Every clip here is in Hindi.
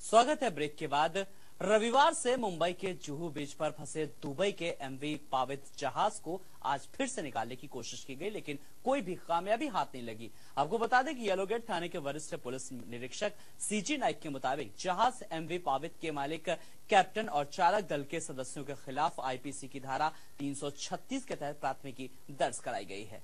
स्वागत है ब्रेक के बाद। रविवार से मुंबई के जुहू बीच पर फंसे दुबई के एमवी पावित जहाज को आज फिर से निकालने की कोशिश की गई, लेकिन कोई भी कामयाबी हाथ नहीं लगी। आपको बता दें कि येलोगेट थाने के वरिष्ठ पुलिस निरीक्षक सीजी नाइक के मुताबिक जहाज एमवी पावित के मालिक, कैप्टन और चालक दल के सदस्यों के खिलाफ आईपीसी की धारा 336 के तहत प्राथमिकी दर्ज कराई गई है।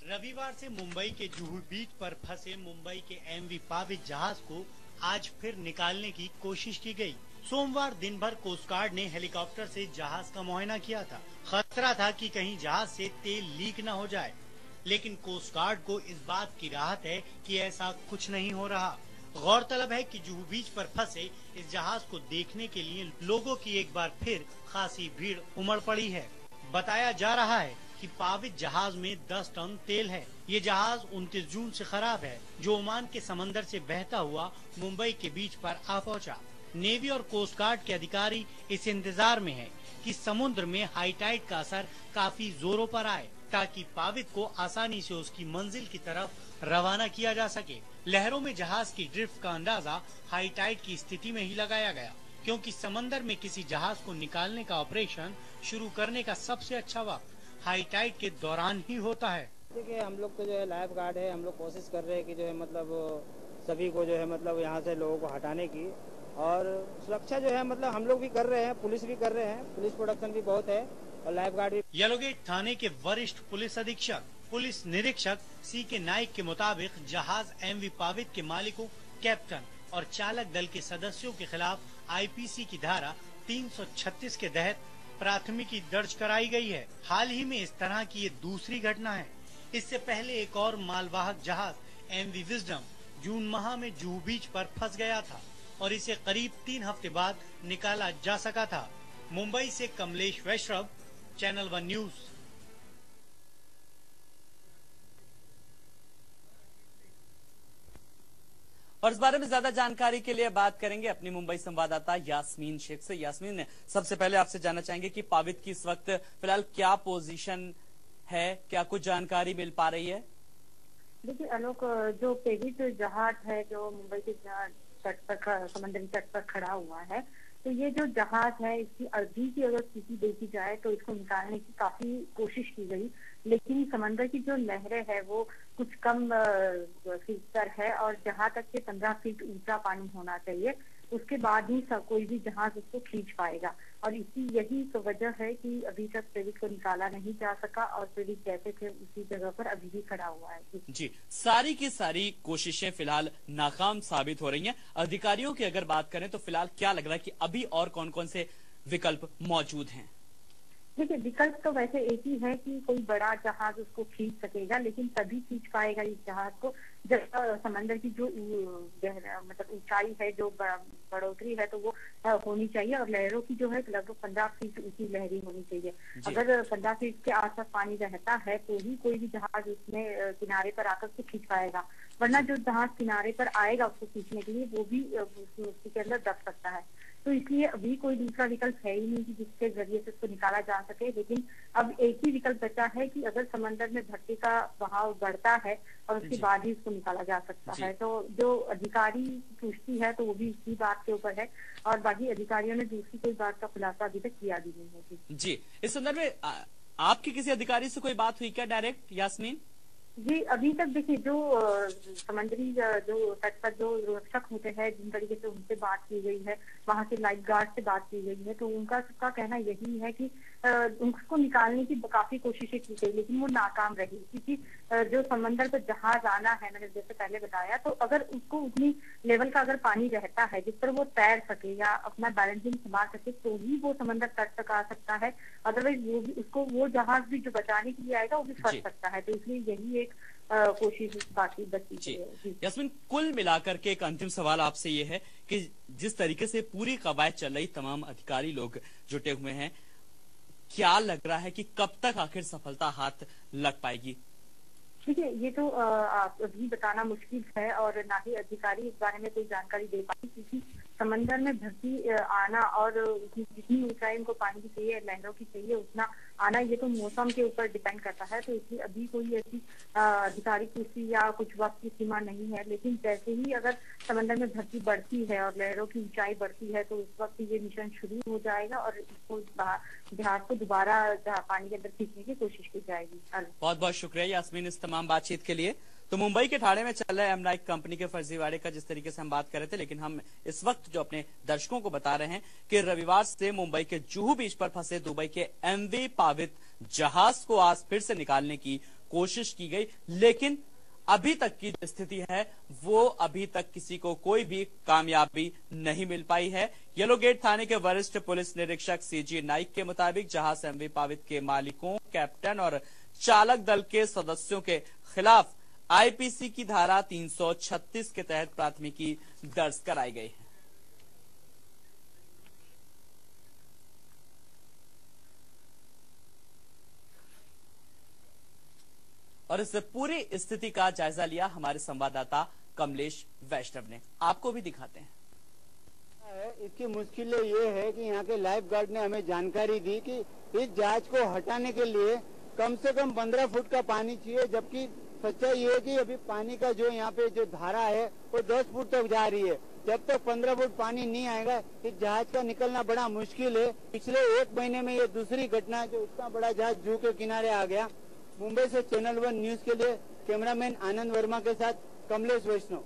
रविवार से मुंबई के जुहू बीच पर फंसे मुंबई के एमवी पावित जहाज को आज फिर निकालने की कोशिश की गई। सोमवार दिन भर कोस्ट गार्ड ने हेलीकॉप्टर से जहाज का मुआयना किया था। खतरा था कि कहीं जहाज से तेल लीक न हो जाए, लेकिन कोस्ट गार्ड को इस बात की राहत है कि ऐसा कुछ नहीं हो रहा। गौरतलब है कि जुहू बीच पर फंसे इस जहाज को देखने के लिए लोगों की एक बार फिर खासी भीड़ उमड़ पड़ी है। बताया जा रहा है कि पावित जहाज में 10 टन तेल है। ये जहाज 29 जून से खराब है, जो ओमान के समंदर से बहता हुआ मुंबई के बीच पर आ पहुंचा। नेवी और कोस्ट गार्ड के अधिकारी इस इंतजार में हैं कि समुद्र में हाई टाइड का असर काफी जोरों पर आए, ताकि पावित को आसानी से उसकी मंजिल की तरफ रवाना किया जा सके। लहरों में जहाज की ड्रिफ्ट का अंदाजा हाई टाइड की स्थिति में ही लगाया गया, क्योंकि समंदर में किसी जहाज को निकालने का ऑपरेशन शुरू करने का सबसे अच्छा वक्त हाई टाइड के दौरान ही होता है। देखिए, हम लोग तो जो है लाइफ गार्ड है, हम लोग कोशिश कर रहे हैं कि जो है मतलब सभी को जो है मतलब यहाँ से लोगों को हटाने की, और सुरक्षा जो है मतलब हम लोग भी कर रहे हैं, पुलिस भी कर रहे हैं, पुलिस प्रोडक्शन भी बहुत है और लाइफ गार्ड भी। येलोगेट थाने के वरिष्ठ पुलिस अधीक्षक पुलिस निरीक्षक सीके नाइक के मुताबिक जहाज एमवी पावित के मालिकों, कैप्टन और चालक दल के सदस्यों के खिलाफ आईपीसी की धारा 336 के तहत प्राथमिकी दर्ज कराई गई है। हाल ही में इस तरह की ये दूसरी घटना है। इससे पहले एक और मालवाहक जहाज एमवी विजडम जून माह में जुहू बीच पर फंस गया था और इसे करीब 3 हफ्ते बाद निकाला जा सका था। मुंबई से कमलेश वैश्रव, चैनल 1 न्यूज। और इस बारे में ज्यादा जानकारी के लिए बात करेंगे अपनी मुंबई संवाददाता यास्मीन शेख से। यास्मीन, सबसे पहले आपसे जानना चाहेंगे कि पावित की इस वक्त फिलहाल क्या पोजीशन है, क्या कुछ जानकारी मिल पा रही है? देखिए आलोक, जो पेरिस जहाज है जो मुंबई के तट पर, समुद्री तट पर खड़ा हुआ है, तो ये जो जहाज है इसकी अवधि की अगर स्थिति देखी जाए तो इसको निकालने की काफी कोशिश की गई, लेकिन समंदर की जो लहरें है वो कुछ कम फीट पर है और जहां तक के 15 फीट ऊंचा पानी होना चाहिए, उसके बाद ही कोई भी जहाज उसको खींच पाएगा। और यही तो वजह है कि अभी तक प्रेरित को निकाला नहीं जा सका और प्रेरित जैसे थे उसी जगह पर अभी भी खड़ा हुआ है। जी, सारी की सारी कोशिशें फिलहाल नाकाम साबित हो रही हैं। अधिकारियों की अगर बात करें तो फिलहाल क्या लग रहा है कि अभी और कौन कौन से विकल्प मौजूद हैं? देखिए, विकल्प तो वैसे एक ही है कि कोई बड़ा जहाज उसको खींच सकेगा, लेकिन तभी खींच पाएगा इस जहाज को जब समंदर की जो मतलब ऊंचाई है, जो बढ़ोतरी है, तो वो होनी चाहिए और लहरों की जो है लगभग 15 फीट ऊंची लहरें होनी चाहिए। अगर 15 फीट के आसपास पानी रहता है तो ही कोई भी जहाज उसमें किनारे पर आकर के खींच पाएगा, वरना जो जहाज किनारे पर आएगा उसको खींचने के लिए वो भी उसी के अंदर दब सकता है। तो इसलिए अभी कोई दूसरा विकल्प है ही नहीं कि जिसके जरिए से उसको निकाला जा सके। लेकिन अब एक ही विकल्प बचा है कि अगर समंदर में धरती का बहाव बढ़ता है और उसके बाद ही उसको निकाला जा सकता है। तो जो अधिकारी पूछती है तो वो भी इसी बात के ऊपर है और बाकी अधिकारियों ने दूसरी कोई बात का खुलासा अभी तक किया भी नहीं है। जी, इस संदर्भ में आपकी किसी अधिकारी से कोई बात हुई क्या डायरेक्ट, यास्मीन? जी, अभी तक देखिए जो समुद्री जो तट पर जो रक्षक होते हैं, जिन तरीके से उनसे बात की गई है, वहां के लाइफ गार्ड से बात की गई है, तो उनका सबका कहना यही है कि उसको निकालने की काफी कोशिशें की गई, लेकिन वो नाकाम रही, क्योंकि जो समंदर पर जहाज आना है, मैंने जैसे पहले बताया, तो अगर उसको उतनी लेवल का अगर पानी रहता है जिस पर वो तैर सके या अपना बैलेंसिंग संभाल सके तो ही वो समंदर तट तक आ सकता है। अदरवाइज वो भी उसको वो जहाज भी जो बचाने के लिए आएगा वो भी फंस सकता है। तो इसलिए यही एक कोशिश बाकी बची है। यास्मीन, कुल मिलाकर के एक अंतिम सवाल आपसे ये है कि जिस तरीके से पूरी कवायद चल रही, तमाम अधिकारी लोग जुटे हुए हैं, क्या लग रहा है कि कब तक आखिर सफलता हाथ लग पाएगी? देखिए, ये तो अभी बताना मुश्किल है और ना ही अधिकारी इस बारे में कोई जानकारी दे पाए, क्योंकि समंदर में भर्ती आना और जितनी ऊंचाई उनको पानी की चाहिए, लहरों की चाहिए, उतना आना, ये तो मौसम के ऊपर डिपेंड करता है। तो इसलिए अभी कोई ऐसी आधिकारिक पुष्टि या कुछ वक्त की सीमा नहीं है, लेकिन जैसे ही अगर समंदर में भर्ती बढ़ती है और लहरों की ऊंचाई बढ़ती है तो उस वक्त ये मिशन शुरू हो जाएगा और इसको जहाज को दोबारा पानी के अंदर खींचने की कोशिश की जाएगी। बहुत बहुत शुक्रिया यास्मीन इस तमाम बातचीत के लिए। तो मुंबई के ठाणे में चल रहे एम नाइक कंपनी के फर्जीवाड़े का जिस तरीके से हम बात कर रहे थे, लेकिन हम इस वक्त जो अपने दर्शकों को बता रहे हैं कि रविवार से मुंबई के जुहू बीच पर फंसे दुबई के एमवी पावित जहाज को आज फिर से निकालने की कोशिश की गई, लेकिन अभी तक की स्थिति है वो अभी तक किसी को कोई भी कामयाबी नहीं मिल पाई है। येलो गेट थाने के वरिष्ठ पुलिस निरीक्षक सीजी नाइक के मुताबिक जहाज एमवी पावित के मालिकों, कैप्टन और चालक दल के सदस्यों के खिलाफ आईपीसी की धारा 336 के तहत प्राथमिकी दर्ज कराई गई है। और इस पूरी स्थिति का जायजा लिया हमारे संवाददाता कमलेश वैष्णव ने। आपको भी दिखाते हैं। इसकी मुश्किलें ये है कि यहाँ के लाइफ गार्ड ने हमें जानकारी दी कि इस जहाज को हटाने के लिए कम से कम 15 फुट का पानी चाहिए, जबकि सच्चाई ये है कि अभी पानी का जो यहाँ पे जो धारा है वो 10 फुट तक जा रही है। जब तक 15 फुट पानी नहीं आएगा इस जहाज का निकलना बड़ा मुश्किल है। पिछले 1 महीने में ये दूसरी घटना है जो इतना बड़ा जहाज जूहू के किनारे आ गया। मुंबई से चैनल 1 न्यूज के लिए कैमरामैन आनंद वर्मा के साथ कमलेश वैष्णव।